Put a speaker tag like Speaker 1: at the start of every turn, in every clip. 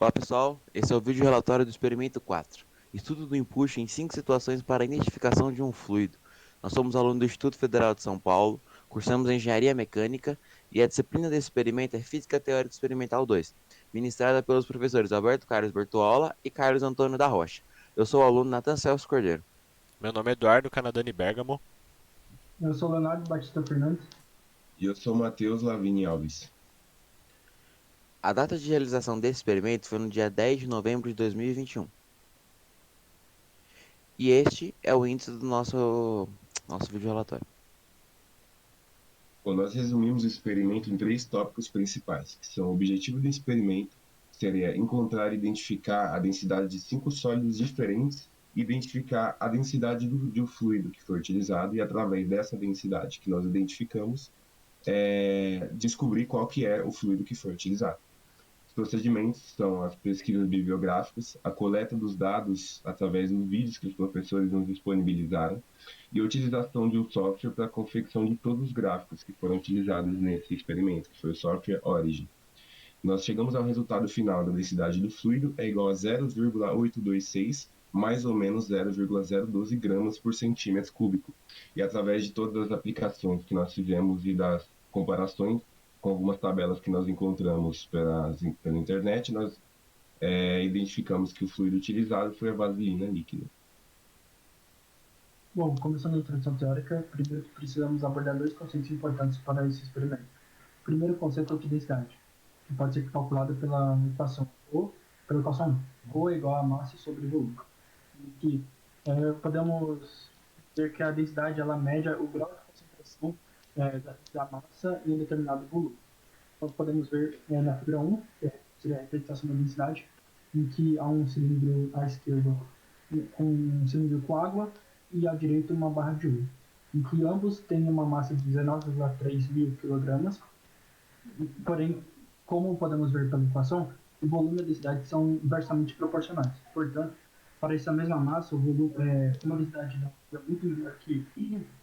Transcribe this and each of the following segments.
Speaker 1: Olá pessoal, esse é o vídeo relatório do experimento 4. Estudo do empuxo em 5 situações para a identificação de um fluido. Nós somos alunos do Instituto Federal de São Paulo, cursamos Engenharia Mecânica e a disciplina desse experimento é Física Teórica Experimental 2, ministrada pelos professores Alberto Carlos Bertuola e Carlos Antônio da Rocha. Eu sou o aluno Nathan Celso Cordeiro.
Speaker 2: Meu nome é Eduardo Canadani Bergamo.
Speaker 3: Eu sou Leonardo Batista Fernandes.
Speaker 4: E eu sou Matheus Lavini Alves.
Speaker 1: A data de realização desse experimento foi no dia 10 de novembro de 2021. E este é o índice do nosso vídeo relatório.
Speaker 4: Bom, nós resumimos o experimento em 3 tópicos principais, que são o objetivo do experimento, que seria encontrar e identificar a densidade de 5 sólidos diferentes e identificar a densidade do fluido que foi utilizado e, através dessa densidade que nós identificamos, descobrir qual que é o fluido que foi utilizado. Os procedimentos são as pesquisas bibliográficas, a coleta dos dados através dos vídeos que os professores nos disponibilizaram e a utilização de um software para a confecção de todos os gráficos que foram utilizados nesse experimento, que foi o software Origin. Nós chegamos ao resultado final da densidade do fluido é igual a 0,826 mais ou menos 0,012 gramas por centímetro cúbico. E através de todas as aplicações que nós fizemos e das comparações com algumas tabelas que nós encontramos pela internet, nós identificamos que o fluido utilizado foi a vaselina líquida.
Speaker 3: Bom, começando a introdução teórica, primeiro precisamos abordar dois conceitos importantes para esse experimento. O primeiro conceito é a densidade, que pode ser calculada pela equação pela equação 1, O é igual a massa sobre volume. Em que podemos dizer que a densidade ela mede o grau de concentração da massa em um determinado volume. Então podemos ver na figura 1, que seria a representação da densidade, em que há um cilindro à esquerda com um cilindro com água e à direita uma barra de ouro, em que ambos têm uma massa de 19,3 mil kg. Porém, como podemos ver pela equação, o volume e a densidade são inversamente proporcionais. Portanto, para essa mesma massa, o volume uma densidade da água é muito menor que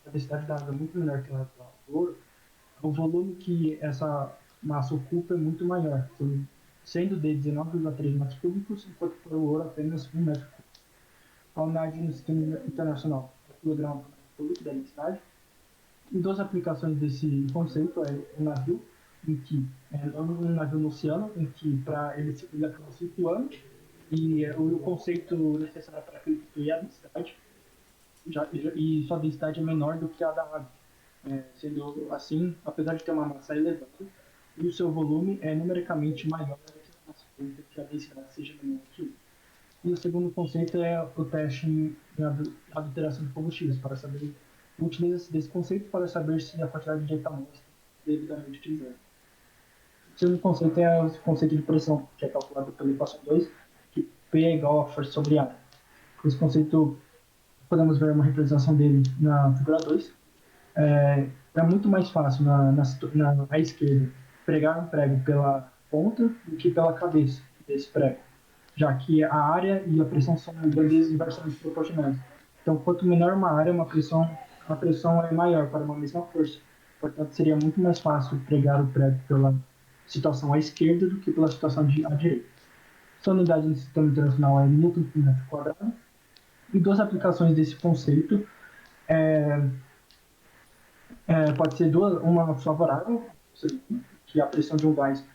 Speaker 3: a densidade da água é muito menor que a do ouro, o volume que essa massa ocupa é muito maior, sendo de 19,3 metros cúbicos, enquanto para o ouro apenas 1 metro cúbico. A unidade no sistema internacional é quilograma por metro cúbico da densidade. E duas aplicações desse conceito é o navio, em que um navio no oceano, em que para ele acaba flutuando, e o conceito necessário para que ele flutue é a densidade, e sua densidade é menor do que a da água. Sendo assim, apesar de ter uma massa elevada, e o seu volume é numericamente maior do que a massa, que a densidade seja menor que 1. E o segundo conceito é o teste em adulteração de combustíveis, para saber, utiliza-se desse conceito para saber se a quantidade de etanol está devidamente utilizada. O segundo conceito é o conceito de pressão, que é calculado pela equação 2, que P é igual a força sobre área. Esse conceito, podemos ver uma representação dele na figura 2. É muito mais fácil à esquerda pregar um prego pela ponta do que pela cabeça desse prego, já que a área e a pressão são grandezas inversamente proporcionais. Então, quanto menor uma área, a pressão é maior para uma mesma força. Portanto, seria muito mais fácil pregar o prego pela situação à esquerda do que pela situação à direita. Sua unidade no sistema internacional é Newton por metro quadrado. E duas aplicações desse conceito pode ser uma favorável, que a pressão de um gás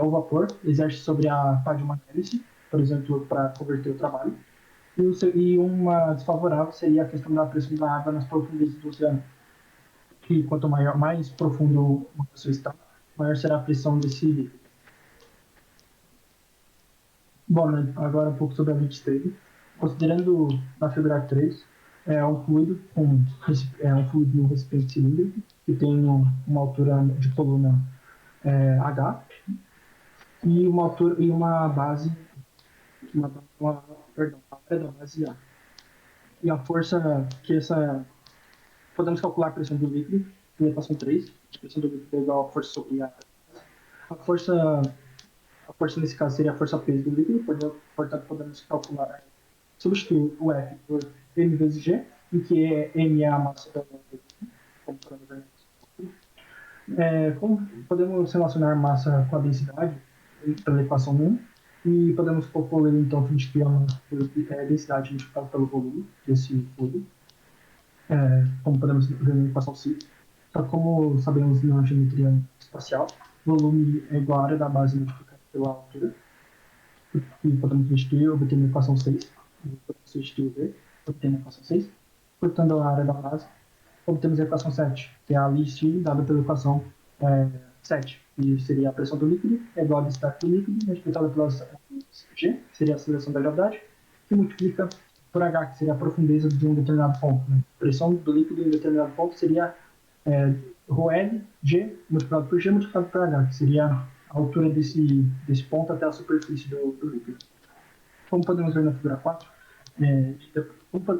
Speaker 3: ou vapor exerce sobre a pá de uma hélice, por exemplo, para converter o trabalho. E uma desfavorável seria a questão da pressão da água nas profundezas do oceano, que quanto mais profundo uma pessoa está, maior será a pressão desse líquido. Bom, né, agora um pouco sobre a lentidão. Considerando na figura 3, é um fluido no recipiente cilíndrico, que tem uma altura de coluna H, e uma altura e uma base, perdão, a área da base A. E a força que essa. Podemos calcular a pressão do líquido, na equação 3, a pressão do líquido é igual a força sobre a. A força, a força nesse caso seria a força peso do líquido, portanto podemos calcular, substituir o F por M vezes G, em que M é a massa da como podemos ver. Como podemos relacionar massa com a densidade pela equação 1, E podemos concluir, então, que a gente cria uma densidade multiplicada pelo volume desse fluido, como podemos ver na equação C. Só que como sabemos na geometria espacial, volume é igual à área da base multiplicada pela altura, e podemos substituir obtendo a equação 6, e podemos substituir o V, obtendo a equação 6, portanto a área da base, obtemos a equação 7, que é a list dada pela equação 7, que seria a pressão do líquido, é igual a densidade do líquido, multiplicada pela G, que seria a aceleração da gravidade, que multiplica por H, que seria a profundeza de um determinado ponto. Né? A pressão do líquido em um determinado ponto seria ρL, G, multiplicado por G, multiplicado por H, que seria a altura desse ponto até a superfície do líquido. Como podemos ver na figura 4,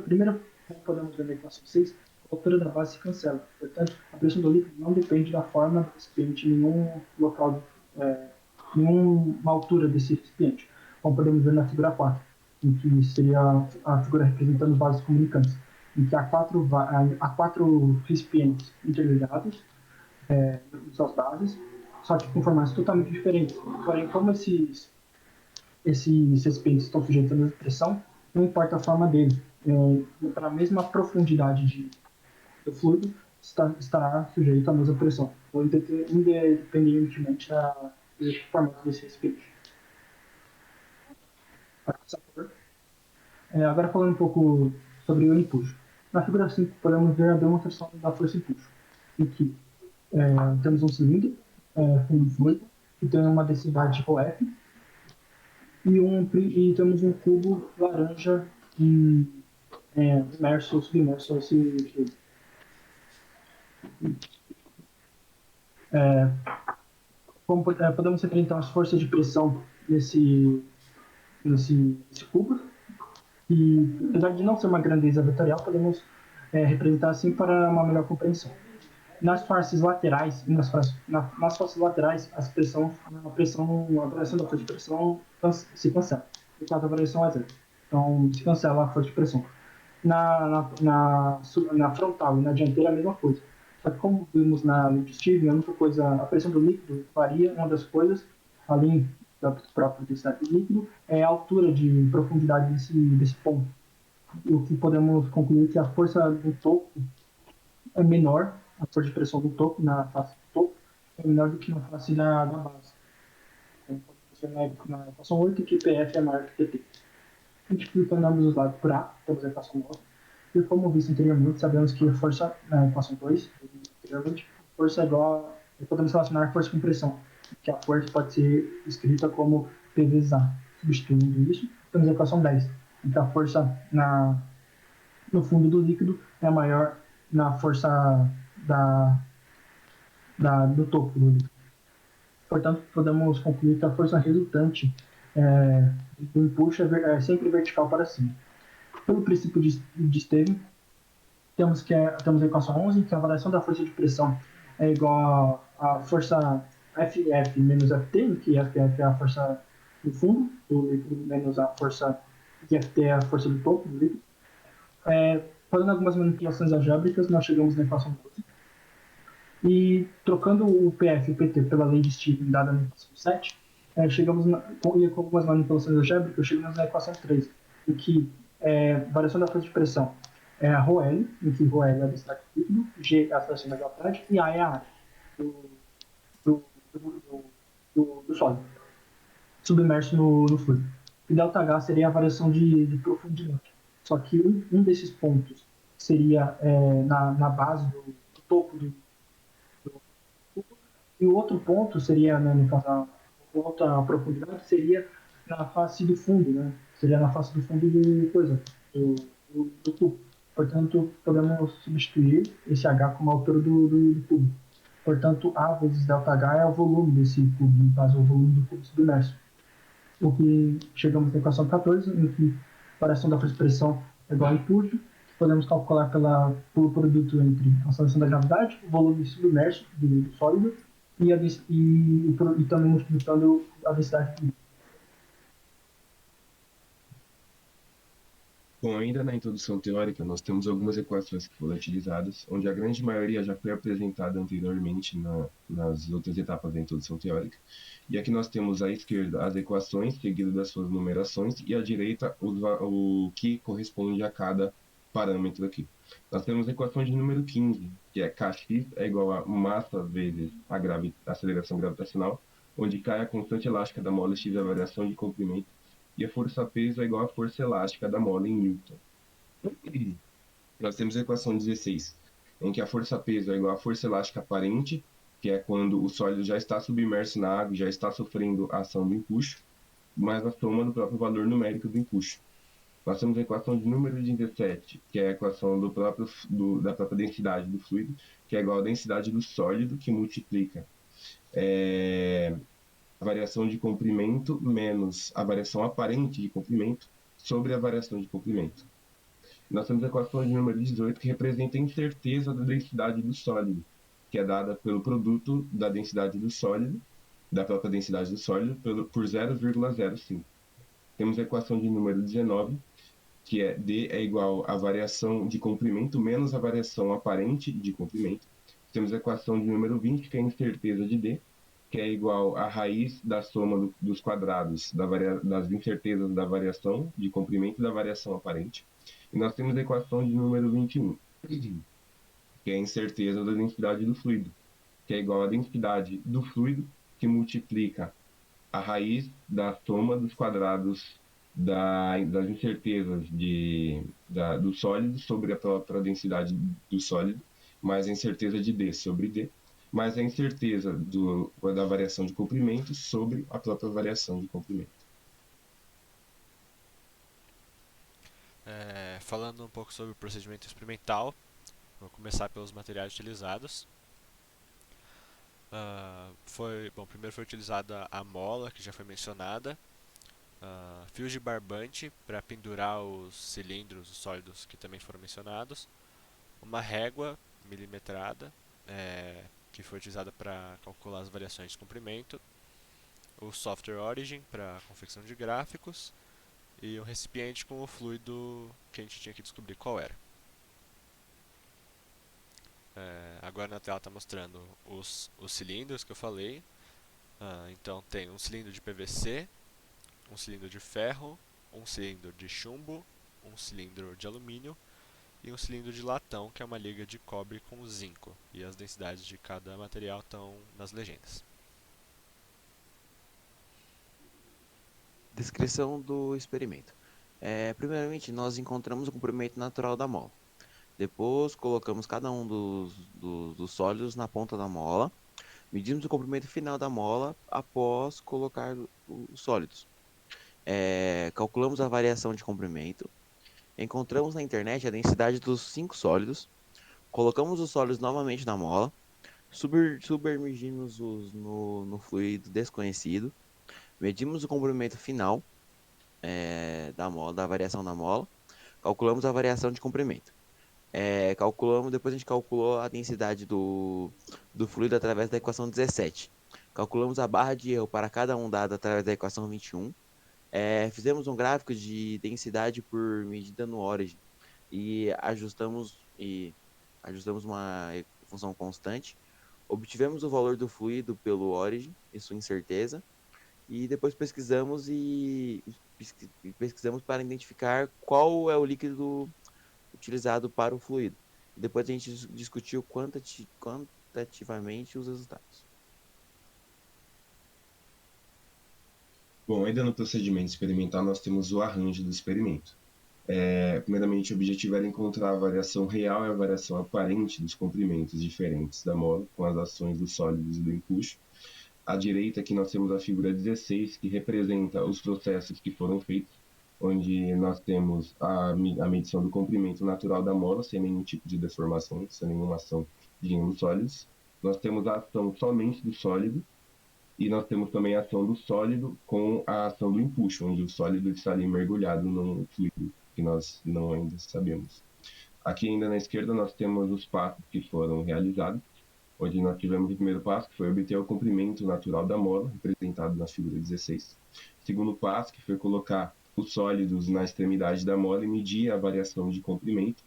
Speaker 3: primeiro, como podemos ver na equação 6, a altura da base se cancela. Portanto, a pressão do líquido não depende da forma do recipiente em nenhum local, nenhuma altura desse recipiente. Como podemos ver na figura 4, em que seria a figura representando vasos comunicantes, em que há quatro recipientes interligados em suas bases, só que com formatos totalmente diferentes. Porém, como esses recipientes estão sujeitos à mesma pressão, não importa a forma dele. Para a mesma profundidade do fluido, estará sujeito à mesma pressão, independentemente do formato desse recipiente. Agora falando um pouco sobre o empuxo. Na figura 5 podemos ver a demonstração da força empuxo, em que temos um cilindro com um fluido que tem uma densidade ρf e temos um cubo laranja imerso, submerso a esse fluido. Podemos representar as forças de pressão nesse cubo, e apesar de não ser uma grandeza vetorial, podemos representar assim para uma melhor compreensão. Nas faces laterais, nas faces laterais, a variação da força de pressão se cancela, enquanto a variação é zero. Então, se cancela a força de pressão. Na frontal e na dianteira, a mesma coisa. Só que, como vimos na lei de Stevens, a única coisa, a pressão do líquido varia. Uma das coisas, além da própria densidade do líquido, é a altura de profundidade desse ponto. O que podemos concluir que a força do topo é menor, a força de pressão do topo, na face do topo, é menor do que na face da base. Então, podemos ver na equação 8 que PF é maior que PT. Multiplicando ambos os lados por A, temos a equação 9. E como visto anteriormente, sabemos que a força, na equação 2, anteriormente, força é igual podemos relacionar força com pressão, que a força pode ser escrita como P vezes A. Substituindo isso, temos a equação 10, em que a força no fundo do líquido é maior na força do topo do líquido. Portanto, podemos concluir que a força resultante do empuxo é sempre vertical para cima. Pelo princípio de Stevens, temos a equação 11, que a variação da força de pressão é igual à força FF menos FT, em que FF é a força do fundo do líquido menos a força que FT é a força do topo do líquido. Fazendo algumas manipulações algébricas, nós chegamos na equação 12. E trocando o PF e o PT pela lei de Stevens dada na equação 7, chegamos com algumas manipulações algébricas, chegamos na equação 3, em que variação da força de pressão é a ρL, em que ρL é a densidade do líquido, G é a aceleração da gravidade e A é a área do sólido submerso no fluido. E ΔH seria a variação de profundidade. Só que um desses pontos seria na base do topo do cubo, e o outro ponto seria, no caso, a outra profundidade seria na face do fundo, né? Seria na face do fundo do cubo. Portanto, podemos substituir esse H como a altura do cubo. Portanto, A vezes ΔH é o volume desse cubo, no caso, o volume do cubo submerso. O que chegamos na equação 14, em que a variação da força de pressão é igual a empuxo, podemos calcular pelo produto entre a aceleração da gravidade, o volume submerso do sólido e também multiplicando a densidade do líquido.
Speaker 4: Bom, ainda na introdução teórica, nós temos algumas equações que foram utilizadas, onde a grande maioria já foi apresentada anteriormente nas outras etapas da introdução teórica. E aqui nós temos à esquerda as equações, seguido das suas numerações, e à direita o que corresponde a cada parâmetro aqui. Nós temos a equação de número 15, que é Kx é igual a massa vezes a aceleração gravitacional, onde K é a constante elástica da mola, x é a variação de comprimento, e a força-peso é igual à força elástica da mola em Newton. Nós temos a equação 16, em que a força-peso é igual à força elástica aparente, que é quando o sólido já está submerso na água e já está sofrendo a ação do empuxo, mais a soma do próprio valor numérico do empuxo. Nós temos a equação de número 17, que é a equação da própria densidade do fluido, que é igual à densidade do sólido, que multiplica a variação de comprimento menos a variação aparente de comprimento sobre a variação de comprimento. Nós temos a equação de número 18, que representa a incerteza da densidade do sólido, que é dada pelo produto da densidade do sólido, da própria densidade do sólido, por 0,05. Temos a equação de número 19, que é D é igual à variação de comprimento menos a variação aparente de comprimento. Temos a equação de número 20, que é a incerteza de D, que é igual à raiz da soma dos quadrados das incertezas da variação de comprimento e da variação aparente. E nós temos a equação de número 21, que é a incerteza da densidade do fluido, que é igual à densidade do fluido, que multiplica a raiz da soma dos quadrados das incertezas do sólido sobre a própria densidade do sólido, mais a incerteza de D sobre D, mais a incerteza da variação de comprimento sobre a própria variação de comprimento.
Speaker 2: Falando um pouco sobre o procedimento experimental, vou começar pelos materiais utilizados. Primeiro foi utilizada a mola, que já foi mencionada, fios de barbante para pendurar os cilindros, os sólidos que também foram mencionados, uma régua milimetrada, que foi utilizada para calcular as variações de comprimento, o software Origin para confecção de gráficos e um recipiente com o fluido que a gente tinha que descobrir qual era. Agora na tela está mostrando os cilindros que eu falei. Então tem um cilindro de PVC, um cilindro de ferro, um cilindro de chumbo, um cilindro de alumínio e um cilindro de latão, que é uma liga de cobre com zinco. E as densidades de cada material estão nas legendas.
Speaker 1: Descrição do experimento. Primeiramente, nós encontramos o comprimento natural da mola. Depois, colocamos cada um dos sólidos na ponta da mola. Medimos o comprimento final da mola após colocar os sólidos. Calculamos a variação de comprimento. Encontramos na internet a densidade dos 5 sólidos. Colocamos os sólidos novamente na mola. Submergimos-os no fluido desconhecido. Medimos o comprimento final da mola, da variação da mola. Calculamos a variação de comprimento. Depois a gente calculou a densidade do fluido através da equação 17. Calculamos a barra de erro para cada um dado através da equação 21. Fizemos um gráfico de densidade por medida no Origin e ajustamos uma função constante. Obtivemos o valor do fluido pelo Origin e sua incerteza. E depois pesquisamos para identificar qual é o líquido utilizado para o fluido. Depois a gente discutiu quantitativamente os resultados.
Speaker 4: Bom, ainda no procedimento experimental, nós temos o arranjo do experimento. Primeiramente, o objetivo era encontrar a variação real e a variação aparente dos comprimentos diferentes da mola com as ações dos sólidos e do empuxo. À direita aqui nós temos a figura 16, que representa os processos que foram feitos, onde nós temos a medição do comprimento natural da mola, sem nenhum tipo de deformação, sem nenhuma ação de nenhum dos sólidos. Nós temos a ação somente do sólido, e nós temos também a ação do sólido com a ação do empuxo, onde o sólido está ali mergulhado no fluido, que nós não ainda sabemos. Aqui ainda na esquerda nós temos os passos que foram realizados, onde nós tivemos o primeiro passo, que foi obter o comprimento natural da mola, representado na figura 16. O segundo passo, que foi colocar os sólidos na extremidade da mola e medir a variação de comprimento.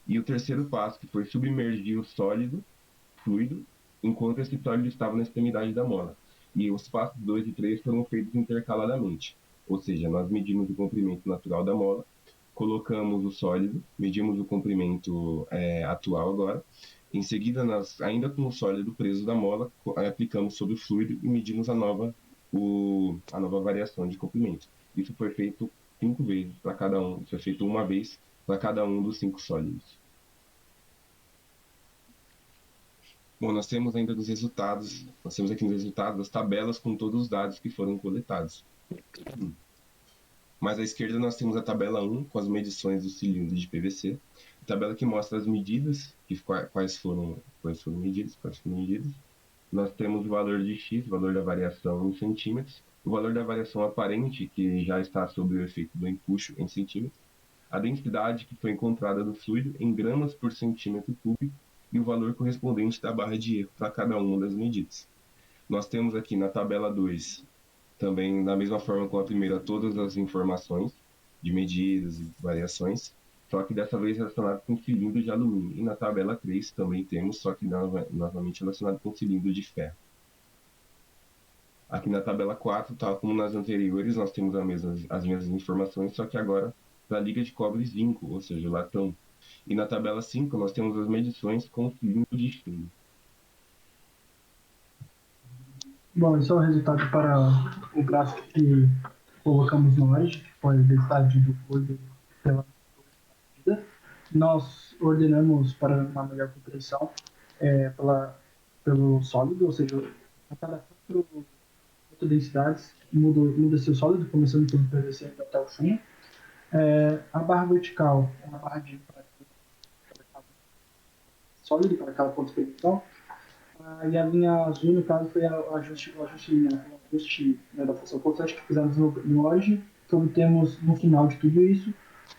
Speaker 4: E o terceiro passo, que foi submergir o sólido, fluido, enquanto esse sólido estava na extremidade da mola. E os passos 2 e 3 foram feitos intercaladamente, ou seja, nós medimos o comprimento natural da mola, colocamos o sólido, medimos o comprimento atual agora, em seguida, nós, ainda com o sólido preso da mola, aplicamos sobre o fluido e medimos a nova variação de comprimento. Isso foi feito 5 vezes para cada um, isso foi feito uma vez para cada um dos 5 sólidos. Bom, nós temos ainda dos resultados, nós temos aqui nos resultados as tabelas com todos os dados que foram coletados. Mais à esquerda nós temos a tabela 1 com as medições dos cilindros de PVC, a tabela que mostra as medidas, quais foram medidas. Nós temos o valor de X, o valor da variação em centímetros, o valor da variação aparente, que já está sob o efeito do empuxo em centímetros, a densidade que foi encontrada do fluido em gramas por centímetro cúbico e o valor correspondente da barra de erro para cada uma das medidas. Nós temos aqui na tabela 2, também da mesma forma com a primeira, todas as informações de medidas e variações, só que dessa vez relacionado com cilindro de alumínio. E na tabela 3 também temos, só que novamente relacionado com cilindro de ferro. Aqui na tabela 4, tal como nas anteriores, nós temos as mesmas informações, só que agora da liga de cobre e zinco, ou seja, o latão. E na tabela 5, nós temos as medições com cilindro de chumbo.
Speaker 3: Bom, esse é o resultado para o gráfico que colocamos no ORIG, que foi a densidade do fluido pela medida. Nós ordenamos para uma melhor compreensão pelo sólido, ou seja, a cada 4 densidades muda-se o sólido, começando pelo PVC até o chumbo. A barra vertical é a barra de sólido para cada ponto de experimental. E a linha azul, no caso, foi o ajuste da função constante que fizemos no ORIG. Que obtemos, no final de tudo isso,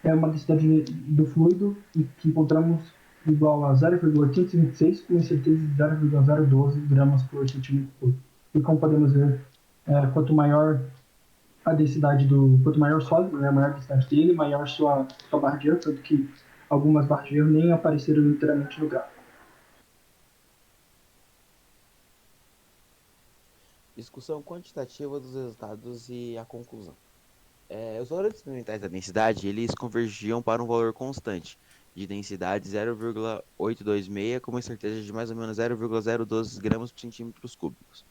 Speaker 3: uma densidade do fluido que encontramos igual a 0,826 com incerteza de 0,012 gramas por centímetro cúbico. E como podemos ver, quanto maior a densidade quanto maior o sólido, né, maior a densidade dele, maior sua barra de erro, tanto que algumas barras de erro nem apareceram inteiramente no gráfico.
Speaker 1: Discussão quantitativa dos resultados e a conclusão. Os valores experimentais da densidade, eles convergiam para um valor constante, de densidade 0,826, com uma certeza de mais ou menos 0,012 gramas por centímetros cúbicos.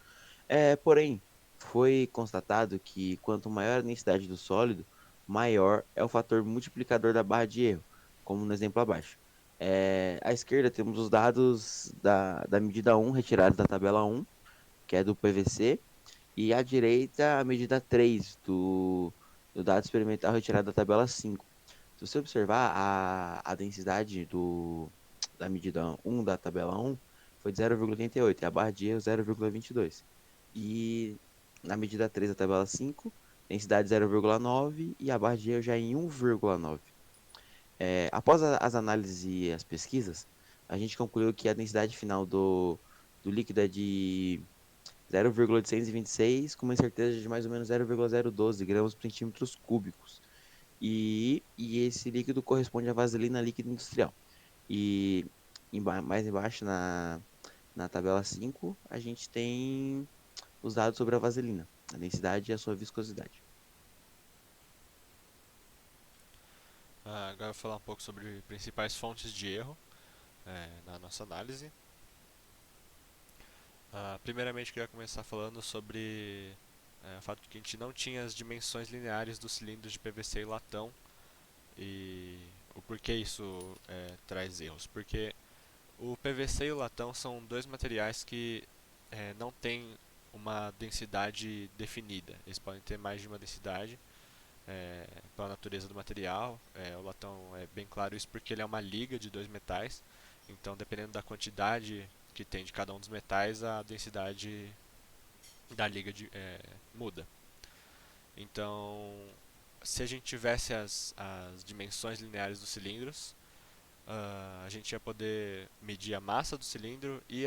Speaker 1: Porém, foi constatado que quanto maior a densidade do sólido, maior é o fator multiplicador da barra de erro, como no exemplo abaixo. À esquerda temos os dados da medida 1 retirados da tabela 1, que é do PVC, e à direita a medida 3 do dado experimental retirado da tabela 5. Se você observar, a densidade da medida 1 da tabela 1 foi de 0,88 e a barra de erro 0,22. E na medida 3 da tabela 5, densidade 0,9 e a barra de erro já em 1,9. Após as análises e as pesquisas, a gente concluiu que a densidade final do líquido é de 0,826 com uma incerteza de mais ou menos 0,012 gramas por centímetros cúbicos. E esse líquido corresponde à vaselina líquida industrial. E mais embaixo na tabela 5, a gente tem os dados sobre a vaselina, a densidade e a sua viscosidade.
Speaker 2: Agora eu vou falar um pouco sobre principais fontes de erro na nossa análise. Primeiramente, eu queria começar falando sobre o fato de que a gente não tinha as dimensões lineares dos cilindros de PVC e latão e o porquê isso traz erros. Porque o PVC e o latão são dois materiais que não têm uma densidade definida. Eles podem ter mais de uma densidade pela natureza do material. O latão é bem claro isso porque ele é uma liga de dois metais. Então, dependendo da quantidade que tem de cada um dos metais, a densidade da liga muda. Então, se a gente tivesse as dimensões lineares dos cilindros, a gente ia poder medir a massa do cilindro e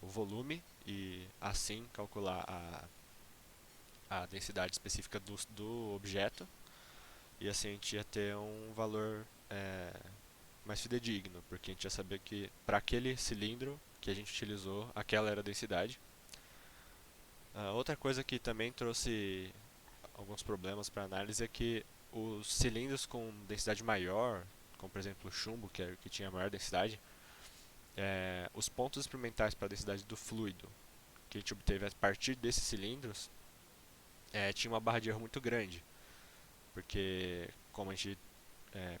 Speaker 2: o volume e assim calcular a densidade específica do objeto. e assim a gente ia ter um valor mais fidedigno, porque a gente ia saber que para aquele cilindro que a gente utilizou, aquela era a densidade. Outra coisa que também trouxe alguns problemas para análise é que os cilindros com densidade maior, como por exemplo o chumbo, que, que tinha maior densidade, os pontos experimentais para a densidade do fluido que a gente obteve a partir desses cilindros tinha uma barra de erro muito grande, porque como a gente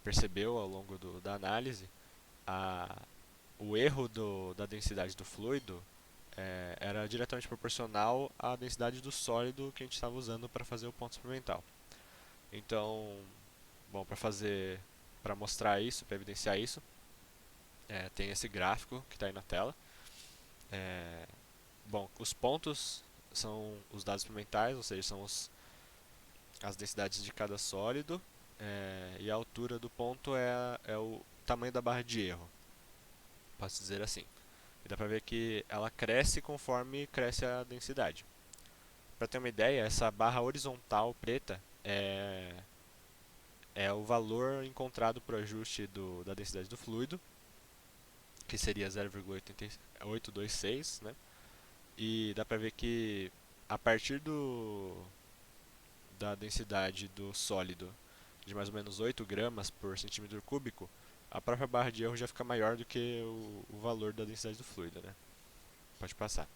Speaker 2: percebeu ao longo da análise, o erro da densidade do fluido era diretamente proporcional à densidade do sólido que a gente estava usando para fazer o ponto experimental. Então, bom, para mostrar isso, para evidenciar isso, tem esse gráfico que está aí na tela. Bom, os pontos são os dados experimentais, ou seja, são as densidades de cada sólido, e a altura do ponto é o tamanho da barra de erro, posso dizer assim. E dá para ver que ela cresce conforme cresce a densidade. Para ter uma ideia, essa barra horizontal preta é o valor encontrado para o ajuste da densidade do fluido, que seria 0,826, né? E dá para ver que a partir da densidade do sólido de mais ou menos 8 gramas por centímetro cúbico, a própria barra de erro já fica maior do que o valor da densidade do fluido, né? Pode passar.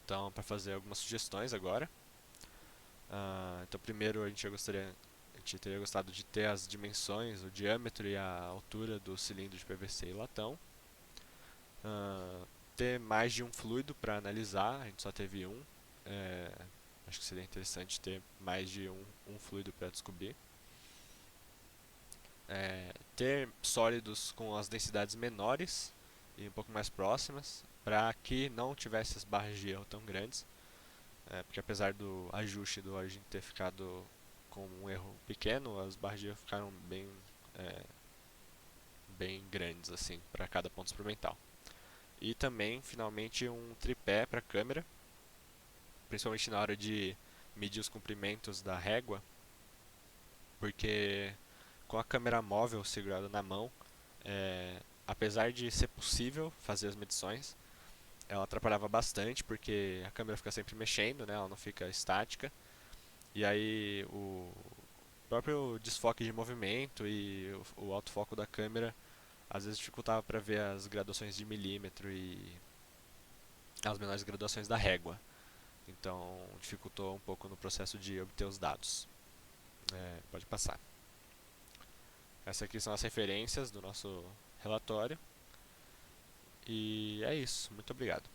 Speaker 2: Então, para fazer algumas sugestões agora. Então, primeiro a gente teria gostado de ter as dimensões, o diâmetro e a altura do cilindro de PVC e latão. Ter mais de um fluido para analisar, a gente só teve um. Acho que seria interessante ter mais de um fluido para descobrir. Ter sólidos com as densidades menores e um pouco mais próximas, para que não tivesse as barras de erro tão grandes. Porque apesar do ajuste do Origin ter ficado com um erro pequeno, as barras de erro ficaram bem grandes assim para cada ponto experimental. E também, finalmente, um tripé para a câmera, principalmente na hora de medir os comprimentos da régua, porque com a câmera móvel segurada na mão, apesar de ser possível fazer as medições, ela atrapalhava bastante, porque a câmera fica sempre mexendo, né? Ela não fica estática. E aí o próprio desfoque de movimento e o autofoco da câmera às vezes dificultava para ver as graduações de milímetro e as menores graduações da régua. Então dificultou um pouco no processo de obter os dados. Pode passar. Essas aqui são as referências do nosso relatório. E é isso. Muito obrigado.